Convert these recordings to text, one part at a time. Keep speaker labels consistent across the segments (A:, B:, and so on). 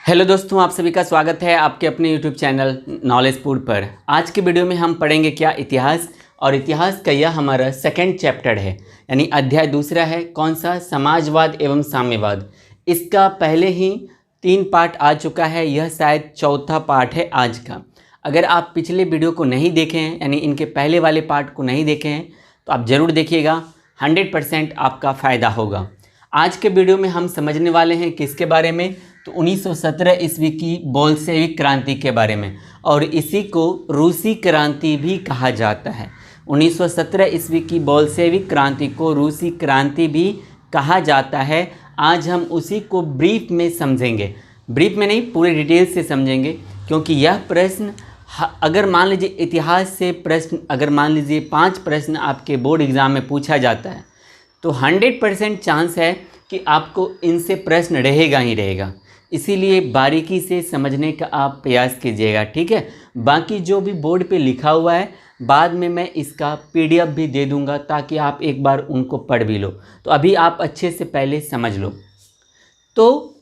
A: Hello दोस्तों, आप सभी का स्वागत है आपके अपने यूट्यूब चैनल नॉलेज फूड पर। आज के वीडियो में हम पढ़ेंगे क्या इतिहास, और इतिहास का यह हमारा सेकंड चैप्टर है, यानी अध्याय दूसरा है। कौन सा? समाजवाद एवं साम्यवाद। इसका पहले ही 3 पार्ट आ चुका है, यह शायद चौथा पार्ट है आज का। अगर आप पिछले वीडियो को नहीं देखे हैं, यानी इनके पहले वाले पार्ट को नहीं देखे हैं, तो आप ज़रूर देखिएगा, 100% आपका फ़ायदा होगा। आज के वीडियो में हम समझने वाले हैं किसके बारे में? तो 1917 ईस्वी की बोल्शेविक क्रांति के बारे में, और इसी को रूसी क्रांति भी कहा जाता है। 1917 ईस्वी की बोल्शेविक क्रांति को रूसी क्रांति भी कहा जाता है। आज हम उसी को ब्रीफ में समझेंगे, ब्रीफ में नहीं, पूरे डिटेल से समझेंगे, क्योंकि यह प्रश्न अगर मान लीजिए इतिहास से प्रश्न, अगर मान लीजिए 5 प्रश्न आपके बोर्ड एग्ज़ाम में पूछा जाता है, तो 100% चांस है कि आपको इनसे प्रश्न रहेगा ही रहेगा। इसीलिए बारीकी से समझने का आप प्रयास कीजिएगा, ठीक है। बाकी जो भी बोर्ड पे लिखा हुआ है, बाद में मैं इसका PDF भी दे दूंगा, ताकि आप एक बार उनको पढ़ भी लो। तो अभी आप अच्छे से पहले समझ लो। तो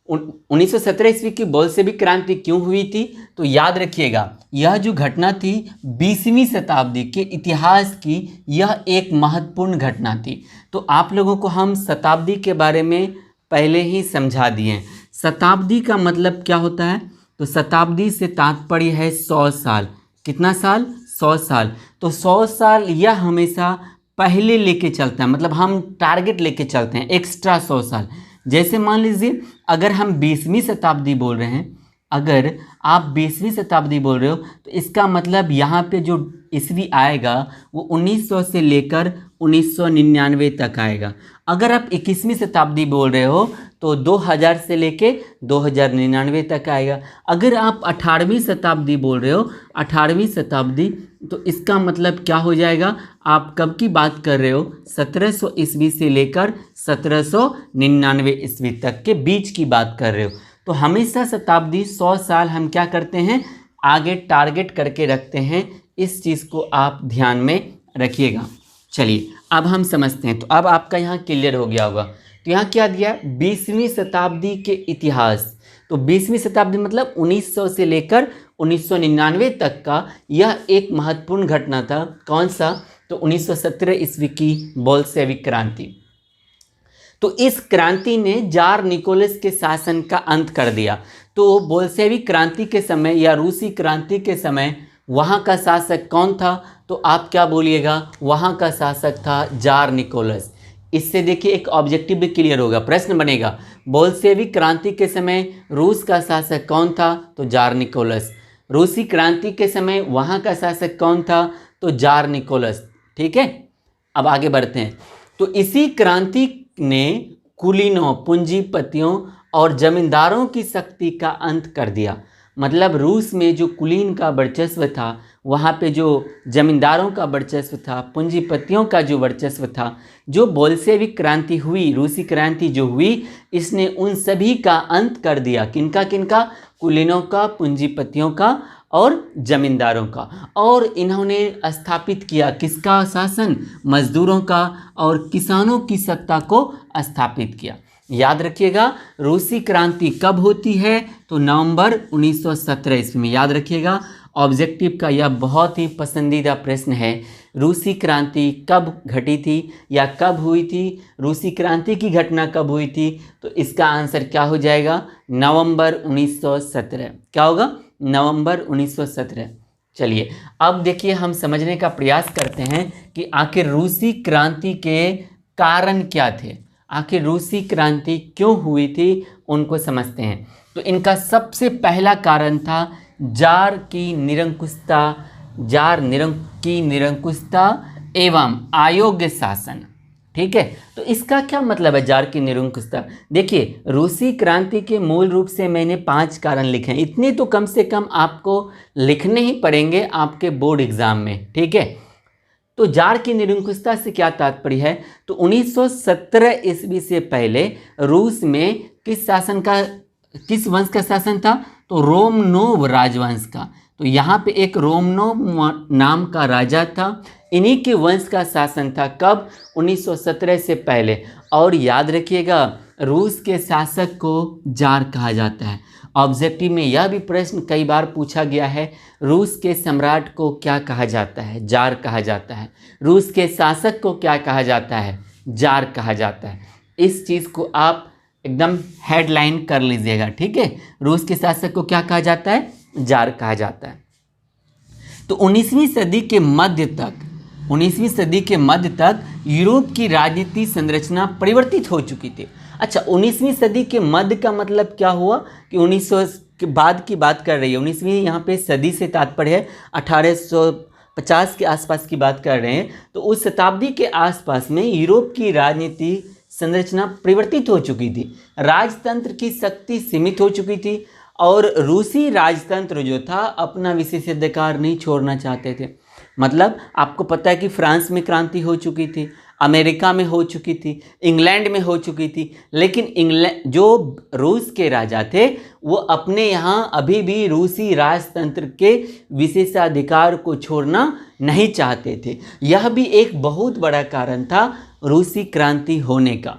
A: 1917 ईस्वी की बोल्शेविक क्रांति क्यों हुई थी? तो याद रखिएगा, यह जो घटना थी 20वीं शताब्दी के इतिहास की, यह एक महत्वपूर्ण घटना थी। तो आप लोगों को हम शताब्दी के बारे में पहले ही समझा दिए हैं। शताब्दी का मतलब क्या होता है? तो शताब्दी से तात्पर्य है 100 साल। कितना साल? 100 साल। तो 100 साल यह हमेशा पहले लेके चलता है, मतलब हम टारगेट लेके चलते हैं एक्स्ट्रा 100 साल। जैसे मान लीजिए अगर हम 20वीं शताब्दी बोल रहे हैं, अगर आप 20वीं शताब्दी बोल रहे हो, तो इसका मतलब यहाँ पे जो ईस्वी आएगा वो 1900 से लेकर 1999 तक आएगा। अगर आप 21वीं शताब्दी बोल रहे हो तो 2000 से लेके 2099 तक आएगा। अगर आप 18वीं शताब्दी बोल रहे हो, 18वीं शताब्दी, तो इसका मतलब क्या हो जाएगा? आप कब की बात कर रहे हो? 1700 ईस्वी से लेकर 1799 ईस्वी तक के बीच की बात कर रहे हो। तो हमेशा शताब्दी 100 साल हम क्या करते हैं? आगे टारगेट करके रखते हैं। इस चीज़ को आप ध्यान में रखिएगा। चलिए अब हम समझते हैं। तो अब आपका यहाँ क्लियर हो गया होगा। तो यहाँ क्या दिया? 20वीं शताब्दी के इतिहास। तो 20वीं शताब्दी मतलब 1900 से लेकर 1999 तक का यह एक महत्वपूर्ण घटना था। कौन सा? तो 1917 ईस्वी की बोल्शेविक क्रांति। तो इस क्रांति ने जार निकोलस के शासन का अंत कर दिया। तो बोल्शेविक क्रांति के समय या रूसी क्रांति के समय वहाँ का शासक कौन था? तो आप क्या बोलिएगा? वहाँ का शासक था जार निकोलस। इससे देखिए एक ऑब्जेक्टिव भी क्लियर होगा, प्रश्न बनेगा, बोल्शेविक क्रांति के समय रूस का शासक कौन था? तो जार निकोलस। रूसी क्रांति के समय वहाँ का शासक कौन था? तो जार निकोलस, ठीक है। अब आगे बढ़ते हैं। तो इसी क्रांति ने कुलीनों, पूंजीपतियों और जमींदारों की शक्ति का अंत कर दिया। मतलब रूस में जो कुलीन का वर्चस्व था, वहाँ पे जो जमींदारों का वर्चस्व था, पूंजीपतियों का जो वर्चस्व था, जो बोल्शेविक क्रांति हुई, रूसी क्रांति जो हुई, इसने उन सभी का अंत कर दिया। किनका किनका? कुलीनों का, पूंजीपतियों का और जमींदारों का। और इन्होंने स्थापित किया किसका शासन? मजदूरों का और किसानों की सत्ता को स्थापित किया। याद रखिएगा, रूसी क्रांति कब होती है? तो नवंबर 1917 ईस्वी में। याद रखिएगा, ऑब्जेक्टिव का यह बहुत ही पसंदीदा प्रश्न है। रूसी क्रांति कब घटी थी या कब हुई थी? रूसी क्रांति की घटना कब हुई थी? तो इसका आंसर क्या हो जाएगा? नवंबर 1917। क्या होगा? नवंबर 1917। चलिए अब देखिए, हम समझने का प्रयास करते हैं कि आखिर रूसी क्रांति के कारण क्या थे, आखिर रूसी क्रांति क्यों हुई थी, उनको समझते हैं। तो इनका सबसे पहला कारण था जार की निरंकुशता, की निरंकुशता एवं अयोग्य शासन, ठीक है। तो इसका क्या मतलब है जार की निरंकुशता? देखिए, रूसी क्रांति के मूल रूप से मैंने 5 कारण लिखे हैं। इतने तो कम से कम आपको लिखने ही पड़ेंगे आपके बोर्ड एग्जाम में, ठीक है। तो जार की निरंकुशता से क्या तात्पर्य है? तो 1917 ईस्वी से पहले रूस में किस वंश का शासन था? तो रोमनोव राजवंश का। तो यहाँ पे एक रोमनोव नाम का राजा था, इन्हीं के वंश का शासन था। कब? 1917 से पहले। और याद रखिएगा, रूस के शासक को जार कहा जाता है। ऑब्जेक्टिव में यह भी प्रश्न कई बार पूछा गया है, रूस के सम्राट को क्या कहा जाता है? जार कहा जाता है। रूस के शासक को क्या कहा जाता है? जार कहा जाता है। इस चीज़ को आप एकदम हेडलाइन कर लीजिएगा, ठीक है। रूस के शासक को क्या कहा जाता है? जार कहा जाता है। तो 19वीं सदी के मध्य तक यूरोप की राजनीति संरचना परिवर्तित हो चुकी थी। अच्छा, 19वीं सदी के मध्य का मतलब क्या हुआ कि 1900 के बाद की बात कर रही है। 19वीं यहाँ पे सदी से तात्पर्य है 1850 के आसपास की बात कर रहे हैं। तो उस शताब्दी के आसपास में यूरोप की राजनीति संरचना परिवर्तित हो चुकी थी। राजतंत्र की शक्ति सीमित हो चुकी थी और रूसी राजतंत्र जो था अपना विशेषाधिकार नहीं छोड़ना चाहते थे। मतलब आपको पता है कि फ्रांस में क्रांति हो चुकी थी, अमेरिका में हो चुकी थी, इंग्लैंड में हो चुकी थी, लेकिन इंग्लैंड जो रूस के राजा थे वो अपने यहाँ अभी भी रूसी राजतंत्र के विशेषाधिकार को छोड़ना नहीं चाहते थे। यह भी एक बहुत बड़ा कारण था रूसी क्रांति होने का।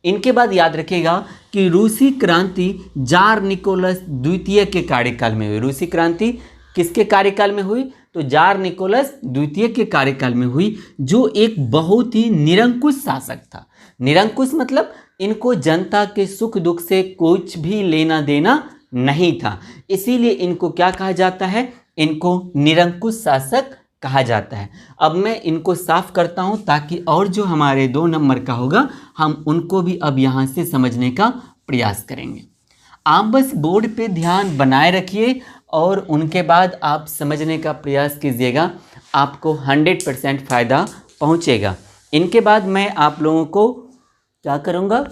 A: इनके बाद याद रखिएगा कि रूसी क्रांति जार निकोलस द्वितीय के कार्यकाल में हुई। रूसी क्रांति किसके कार्यकाल में हुई? तो जार निकोलस द्वितीय के कार्यकाल में हुई, जो एक बहुत ही निरंकुश शासक था। निरंकुश मतलब इनको जनता के सुख दुख से कुछ भी लेना देना नहीं था, इसीलिए इनको क्या कहा जाता है? इनको निरंकुश शासक कहा जाता है। अब मैं इनको साफ करता हूं ताकि और जो हमारे 2 नंबर का होगा हम उनको भी अब यहां से समझने का प्रयास करेंगे। आप बस बोर्ड पे ध्यान बनाए रखिए और उनके बाद आप समझने का प्रयास कीजिएगा, आपको 100% फ़ायदा पहुंचेगा। इनके बाद मैं आप लोगों को क्या करूंगा,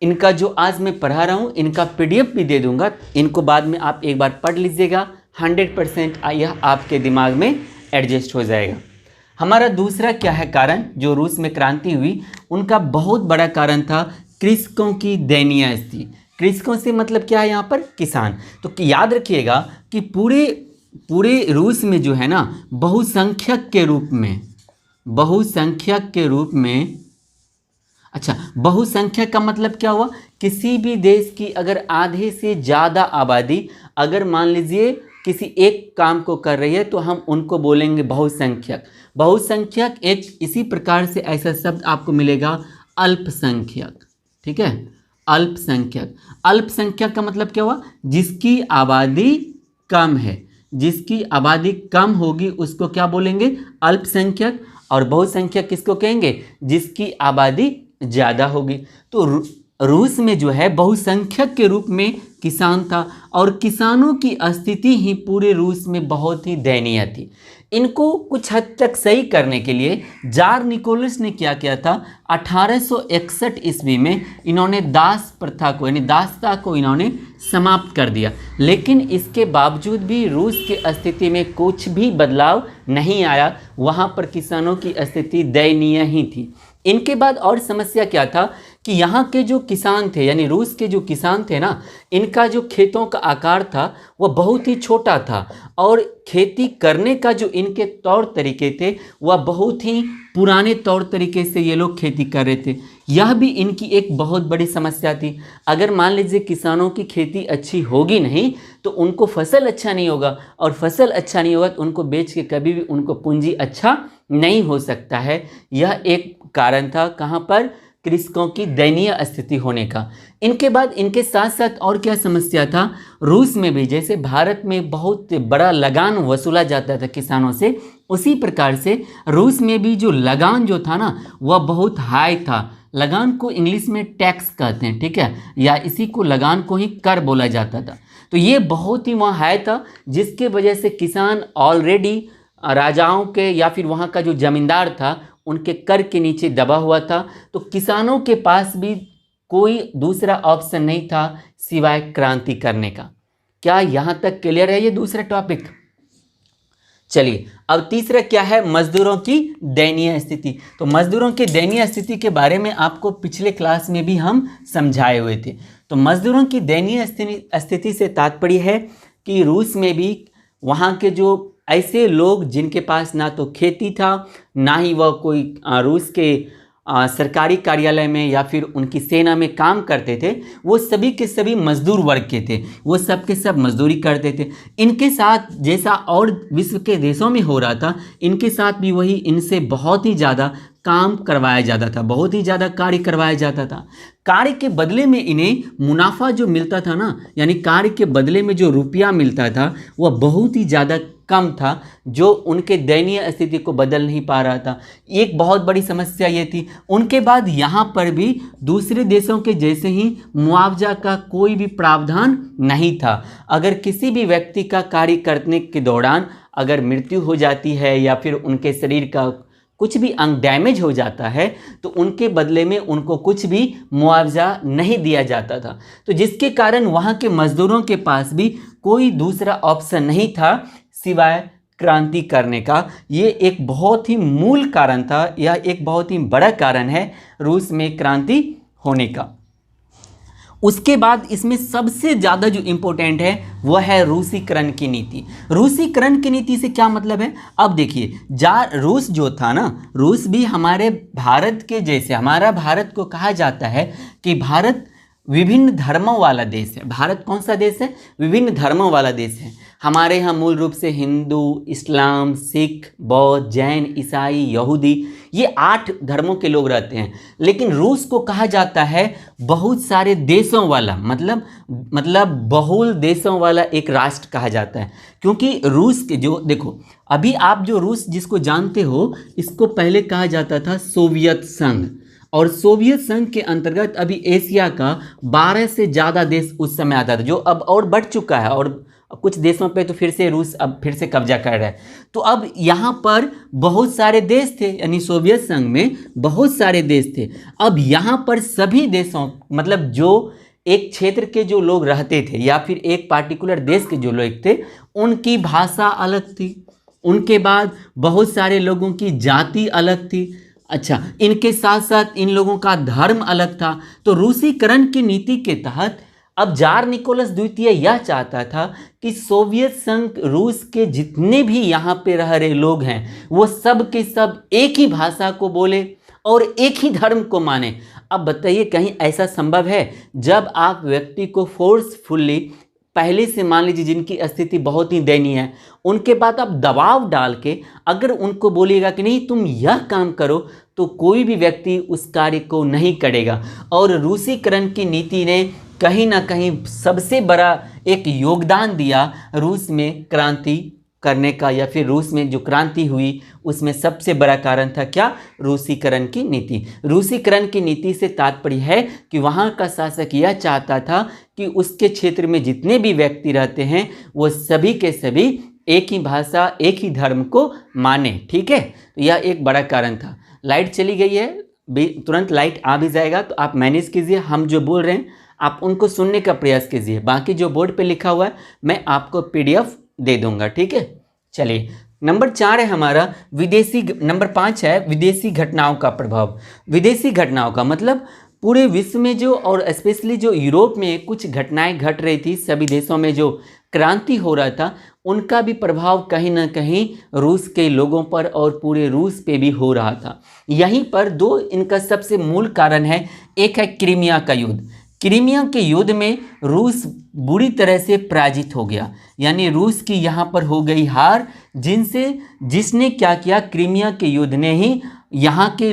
A: इनका जो आज मैं पढ़ा रहा हूं इनका PDF भी दे दूंगा। इनको बाद में आप एक बार पढ़ लीजिएगा, 100% यह आपके दिमाग में एडजस्ट हो जाएगा। हमारा दूसरा क्या है कारण? जो रूस में क्रांति हुई उनका बहुत बड़ा कारण था कृषकों की दयनीय स्थिति। कृषकों से मतलब क्या है यहाँ पर? किसान। तो याद रखिएगा कि पूरे रूस में जो है ना बहुसंख्यक के रूप में अच्छा, बहुसंख्यक का मतलब क्या हुआ? किसी भी देश की अगर आधे से ज़्यादा आबादी अगर मान लीजिए किसी एक काम को कर रही है तो हम उनको बोलेंगे बहुसंख्यक। बहुसंख्यक एक इसी प्रकार से ऐसा शब्द आपको मिलेगा अल्पसंख्यक, ठीक है। अल्पसंख्यक का मतलब क्या हुआ? जिसकी आबादी कम है। जिसकी आबादी कम होगी उसको क्या बोलेंगे? अल्पसंख्यक। और बहुसंख्यक किसको कहेंगे? जिसकी आबादी ज़्यादा होगी। तो रूस में जो है बहुसंख्यक के रूप में किसान था और किसानों की स्थिति ही पूरे रूस में बहुत ही दयनीय थी। इनको कुछ हद तक सही करने के लिए जार निकोलस ने क्या किया था? 1861 ईस्वी में इन्होंने दास प्रथा को यानी दासता को इन्होंने समाप्त कर दिया। लेकिन इसके बावजूद भी रूस की स्थिति में कुछ भी बदलाव नहीं आया, वहाँ पर किसानों की स्थिति दयनीय ही थी। इनके बाद और समस्या क्या था कि यहाँ के जो किसान थे यानी रूस के जो किसान थे ना, इनका जो खेतों का आकार था वह बहुत ही छोटा था और खेती करने का जो इनके तौर तरीके थे वह बहुत ही पुराने तौर तरीके से ये लोग खेती कर रहे थे। यह भी इनकी एक बहुत बड़ी समस्या थी। अगर मान लीजिए किसानों की खेती अच्छी होगी नहीं तो उनको फसल अच्छा नहीं होगा और फसल अच्छा नहीं होगा तो उनको बेच के कभी भी उनको पूंजी अच्छा नहीं हो सकता है। यह एक कारण था कहाँ पर? कृषकों की दयनीय स्थिति होने का। इनके बाद इनके साथ साथ और क्या समस्या था? रूस में भी जैसे भारत में बहुत बड़ा लगान वसूला जाता था किसानों से, उसी प्रकार से रूस में भी जो लगान जो था ना वह बहुत हाई था। लगान को इंग्लिश में टैक्स कहते हैं, ठीक है, या इसी को लगान को ही कर बोला जाता था। तो ये बहुत ही वहाँ हाई था जिसके वजह से किसान ऑलरेडी राजाओं के या फिर वहाँ का जो जमींदार था उनके कर के नीचे दबा हुआ था। तो किसानों के पास भी कोई दूसरा ऑप्शन नहीं था सिवाय क्रांति करने का। क्या यहाँ तक क्लियर है ये दूसरा टॉपिक? चलिए अब तीसरा क्या है? मजदूरों की दयनीय स्थिति। तो मजदूरों की दयनीय स्थिति के बारे में आपको पिछले क्लास में भी हम समझाए हुए थे। तो मजदूरों की दयनीय स्थिति से तात्पर्य है कि रूस में भी वहाँ के जो ऐसे लोग जिनके पास ना तो खेती था ना ही वह कोई रूस के सरकारी कार्यालय में या फिर उनकी सेना में काम करते थे, वो सभी के सभी मजदूर वर्ग के थे, वो सब के सब मजदूरी करते थे। इनके साथ जैसा और विश्व के देशों में हो रहा था, इनके साथ भी वही इनसे बहुत ही ज़्यादा काम करवाया जाता था, बहुत ही ज़्यादा कार्य करवाया जाता था। कार्य के बदले में इन्हें मुनाफा जो मिलता था ना, यानी कार्य के बदले में जो रुपया मिलता था वह बहुत ही ज़्यादा कम था, जो उनके दयनीय स्थिति को बदल नहीं पा रहा था। एक बहुत बड़ी समस्या ये थी। उनके बाद यहाँ पर भी दूसरे देशों के जैसे ही मुआवजा का कोई भी प्रावधान नहीं था। अगर किसी भी व्यक्ति का कार्य करने के दौरान अगर मृत्यु हो जाती है या फिर उनके शरीर का कुछ भी अंग डैमेज हो जाता है तो उनके बदले में उनको कुछ भी मुआवजा नहीं दिया जाता था। तो जिसके कारण वहाँ के मजदूरों के पास भी कोई दूसरा ऑप्शन नहीं था सिवाय क्रांति करने का। ये एक बहुत ही मूल कारण था, यह एक बहुत ही बड़ा कारण है रूस में क्रांति होने का। उसके बाद इसमें सबसे ज़्यादा जो इम्पोर्टेंट है वह है रूसीकरण की नीति। रूसीकरण की नीति से क्या मतलब है? अब देखिए, रूस जो था ना, रूस भी हमारे भारत के जैसे, हमारा भारत को कहा जाता है कि भारत विभिन्न धर्मों वाला देश है। भारत कौन सा देश है? विभिन्न धर्मों वाला देश है। हमारे यहाँ मूल रूप से हिंदू, इस्लाम, सिख, बौद्ध, जैन, ईसाई, यहूदी, ये 8 धर्मों के लोग रहते हैं। लेकिन रूस को कहा जाता है बहुत सारे देशों वाला, मतलब बहुल देशों वाला एक राष्ट्र कहा जाता है। क्योंकि रूस के जो, देखो अभी आप जो रूस जिसको जानते हो, इसको पहले कहा जाता था सोवियत संघ, और सोवियत संघ के अंतर्गत अभी एशिया का 12 से ज़्यादा देश उस समय आता था, जो अब और बढ़ चुका है, और कुछ देशों पे तो फिर से रूस अब फिर से कब्जा कर रहा है। तो अब यहाँ पर बहुत सारे देश थे, यानी सोवियत संघ में बहुत सारे देश थे। अब यहाँ पर सभी देशों, मतलब जो एक क्षेत्र के जो लोग रहते थे या फिर एक पार्टिकुलर देश के जो लोग थे, उनकी भाषा अलग थी। उनके बाद बहुत सारे लोगों की जाति अलग थी। अच्छा, इनके साथ साथ इन लोगों का धर्म अलग था। तो रूसीकरण की नीति के तहत अब जार निकोलस द्वितीय यह चाहता था कि सोवियत संघ रूस के जितने भी यहाँ पे रह रहे लोग हैं वो सब के सब एक ही भाषा को बोले और एक ही धर्म को माने। अब बताइए, कहीं ऐसा संभव है? जब आप व्यक्ति को फोर्सफुली, पहले से मान लीजिए जिनकी स्थिति बहुत ही दयनीय है, उनके बाद आप दबाव डाल के अगर उनको बोलिएगा कि नहीं तुम यह काम करो, तो कोई भी व्यक्ति उस कार्य को नहीं करेगा। और रूसीकरण की नीति ने कहीं ना कहीं सबसे बड़ा एक योगदान दिया रूस में क्रांति करने का, या फिर रूस में जो क्रांति हुई उसमें सबसे बड़ा कारण था क्या? रूसीकरण की नीति। रूसीकरण की नीति से तात्पर्य है कि वहाँ का शासक यह चाहता था कि उसके क्षेत्र में जितने भी व्यक्ति रहते हैं वो सभी के सभी एक ही भाषा, एक ही धर्म को माने। ठीक है, तो यह एक बड़ा कारण था। लाइट चली गई है, तुरंत लाइट आ भी जाएगा, तो आप मैनेज कीजिए। हम जो बोल रहे हैं आप उनको सुनने का प्रयास कीजिए। बाकी जो बोर्ड पे लिखा हुआ है मैं आपको PDF दे दूंगा। ठीक है, चलिए नंबर 4 है हमारा नंबर 5 है विदेशी घटनाओं का प्रभाव। विदेशी घटनाओं का मतलब पूरे विश्व में जो, और स्पेशली जो यूरोप में कुछ घटनाएं घट रही थी, सभी देशों में जो क्रांति हो रहा था, उनका भी प्रभाव कहीं ना कहीं रूस के लोगों पर और पूरे रूस पे भी हो रहा था। यहीं पर 2 इनका सबसे मूल कारण है। एक है क्रीमिया का युद्ध। क्रीमिया के युद्ध में रूस बुरी तरह से पराजित हो गया, यानी रूस की यहाँ पर हो गई हार, जिसने क्या किया, क्रीमिया के युद्ध ने ही यहाँ के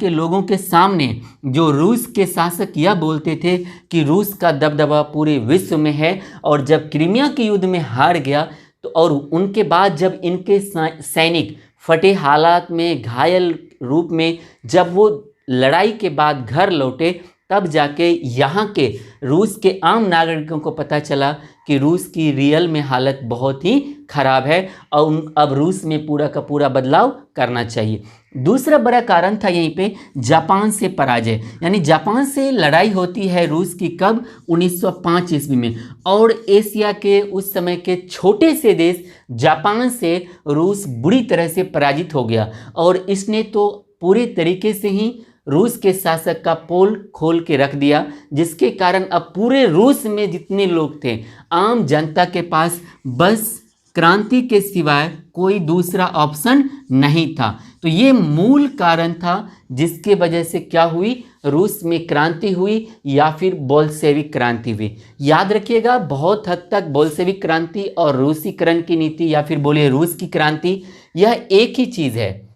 A: लोगों के सामने जो रूस के शासक यह बोलते थे कि रूस का दबदबा पूरे विश्व में है, और जब क्रीमिया के युद्ध में हार गया तो, और उनके बाद जब इनके सैनिक फटे हालात में, घायल रूप में जब वो लड़ाई के बाद घर लौटे, तब जाके यहाँ के रूस के आम नागरिकों को पता चला कि रूस की रियल में हालत बहुत ही खराब है और अब रूस में पूरा का पूरा बदलाव करना चाहिए। दूसरा बड़ा कारण था यहीं पे जापान से पराजय, यानी जापान से लड़ाई होती है रूस की कब? 1905 ईस्वी में। और एशिया के उस समय के छोटे से देश जापान से रूस बुरी तरह से पराजित हो गया, और इसने तो पूरे तरीके से ही रूस के शासक का पोल खोल के रख दिया, जिसके कारण अब पूरे रूस में जितने लोग थे, आम जनता के पास बस क्रांति के सिवाय कोई दूसरा ऑप्शन नहीं था। तो ये मूल कारण था जिसके वजह से क्या हुई, रूस में क्रांति हुई या फिर बोल्शेविक क्रांति हुई। याद रखिएगा, बहुत हद तक बोल्शेविक क्रांति और रूसीकरण की नीति या फिर बोलिए रूस की क्रांति, यह एक ही चीज़ है।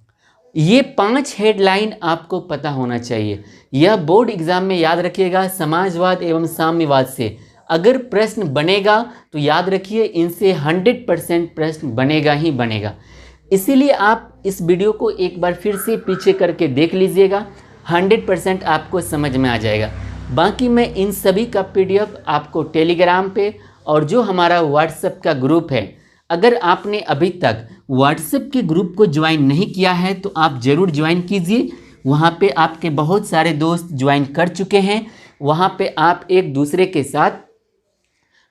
A: ये 5 हेडलाइन आपको पता होना चाहिए। यह बोर्ड एग्जाम में याद रखिएगा, समाजवाद एवं साम्यवाद से अगर प्रश्न बनेगा तो याद रखिए इनसे 100% प्रश्न बनेगा ही बनेगा। इसीलिए आप इस वीडियो को एक बार फिर से पीछे करके देख लीजिएगा, 100% आपको समझ में आ जाएगा। बाकी मैं इन सभी का PDF आपको टेलीग्राम पे और जो हमारा व्हाट्सएप का ग्रुप है, अगर आपने अभी तक व्हाट्सएप के ग्रुप को ज्वाइन नहीं किया है तो आप ज़रूर ज्वाइन कीजिए। वहाँ पे आपके बहुत सारे दोस्त ज्वाइन कर चुके हैं। वहाँ पे आप एक दूसरे के साथ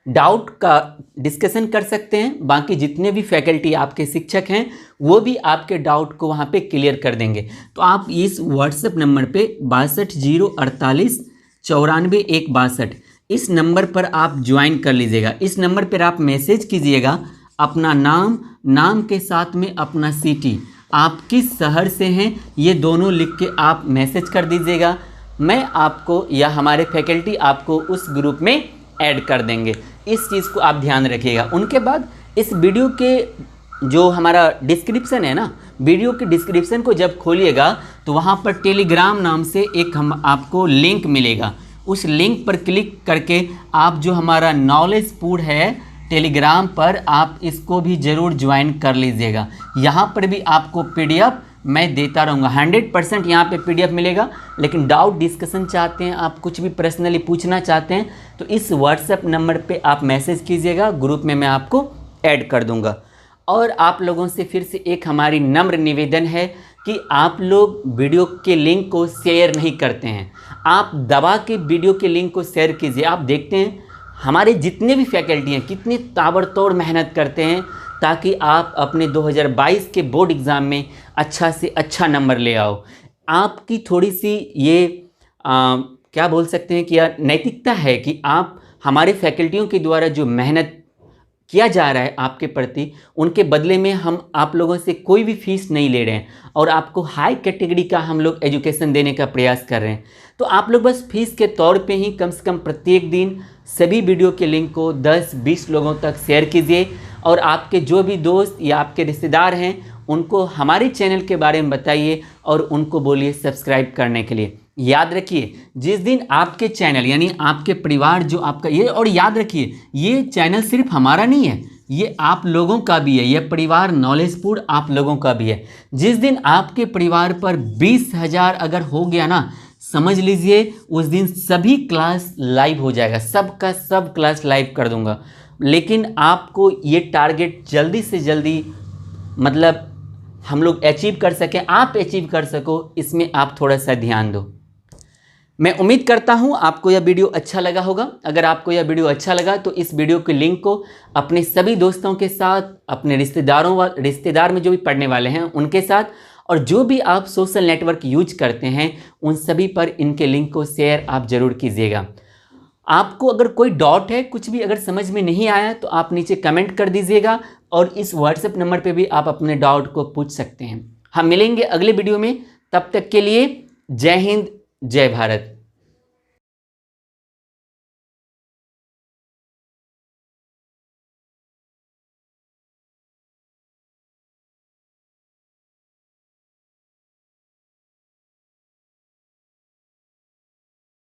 A: डाउट का डिस्कशन कर सकते हैं। बाकी जितने भी फैकल्टी आपके शिक्षक हैं वो भी आपके डाउट को वहाँ पे क्लियर कर देंगे। तो आप इस व्हाट्सएप नंबर पे 6208494162 इस नंबर पर आप ज्वाइन कर लीजिएगा। इस नंबर पर आप मैसेज कीजिएगा अपना नाम के साथ में अपना सिटी, आप किस शहर से हैं ये दोनों लिख के आप मैसेज कर दीजिएगा। मैं आपको या हमारे फैकल्टी आपको उस ग्रुप में ऐड कर देंगे। इस चीज़ को आप ध्यान रखिएगा। उनके बाद इस वीडियो के जो हमारा डिस्क्रिप्शन है ना, वीडियो के डिस्क्रिप्शन को जब खोलिएगा तो वहाँ पर टेलीग्राम नाम से एक हम आपको लिंक मिलेगा। उस लिंक पर क्लिक करके आप जो हमारा नॉलेज पूल है टेलीग्राम पर, आप इसको भी ज़रूर ज्वाइन कर लीजिएगा। यहाँ पर भी आपको PDF मैं देता रहूँगा। 100% यहाँ पे PDF मिलेगा। लेकिन डाउट डिस्कशन चाहते हैं, आप कुछ भी पर्सनली पूछना चाहते हैं तो इस व्हाट्सएप नंबर पे आप मैसेज कीजिएगा, ग्रुप में मैं आपको ऐड कर दूँगा। और आप लोगों से फिर से एक हमारी नम्र निवेदन है कि आप लोग वीडियो के लिंक को शेयर नहीं करते हैं। आप दबा के वीडियो के लिंक को शेयर कीजिए। आप देखते हैं हमारे जितने भी फैकल्टी हैं कितनी ताबड़तोड़ मेहनत करते हैं ताकि आप अपने 2022 के बोर्ड एग्ज़ाम में अच्छा से अच्छा नंबर ले आओ। आपकी थोड़ी सी ये क्या बोल सकते हैं कि यह नैतिकता है कि आप हमारे फैकल्टियों के द्वारा जो मेहनत किया जा रहा है आपके प्रति, उनके बदले में हम आप लोगों से कोई भी फीस नहीं ले रहे हैं और आपको हाई कैटेगरी का हम लोग एजुकेशन देने का प्रयास कर रहे हैं। तो आप लोग बस फीस के तौर पे ही कम से कम प्रत्येक दिन सभी वीडियो के लिंक को 10-20 लोगों तक शेयर कीजिए और आपके जो भी दोस्त या आपके रिश्तेदार हैं उनको हमारे चैनल के बारे में बताइए और उनको बोलिए सब्सक्राइब करने के लिए। याद रखिए, जिस दिन आपके चैनल यानी आपके परिवार जो आपका ये, और याद रखिए ये चैनल सिर्फ हमारा नहीं है, ये आप लोगों का भी है। ये परिवार नॉलेज पूल आप लोगों का भी है। जिस दिन आपके परिवार पर 20,000 अगर हो गया ना, समझ लीजिए उस दिन सभी क्लास लाइव हो जाएगा, सबका सब क्लास लाइव कर दूंगा। लेकिन आपको ये टारगेट जल्दी से जल्दी मतलब हम लोग अचीव कर सकें, आप अचीव कर सको, इसमें आप थोड़ा सा ध्यान दो। मैं उम्मीद करता हूं आपको यह वीडियो अच्छा लगा होगा। अगर आपको यह वीडियो अच्छा लगा तो इस वीडियो के लिंक को अपने सभी दोस्तों के साथ, अपने रिश्तेदार में जो भी पढ़ने वाले हैं उनके साथ, और जो भी आप सोशल नेटवर्क यूज करते हैं उन सभी पर इनके लिंक को शेयर आप ज़रूर कीजिएगा। आपको अगर कोई डाउट है, कुछ भी अगर समझ में नहीं आया तो आप नीचे कमेंट कर दीजिएगा और इस व्हाट्सएप नंबर पे भी आप अपने डाउट को पूछ सकते हैं। हम मिलेंगे अगले वीडियो में, तब तक के लिए जय हिंद, जय भारत।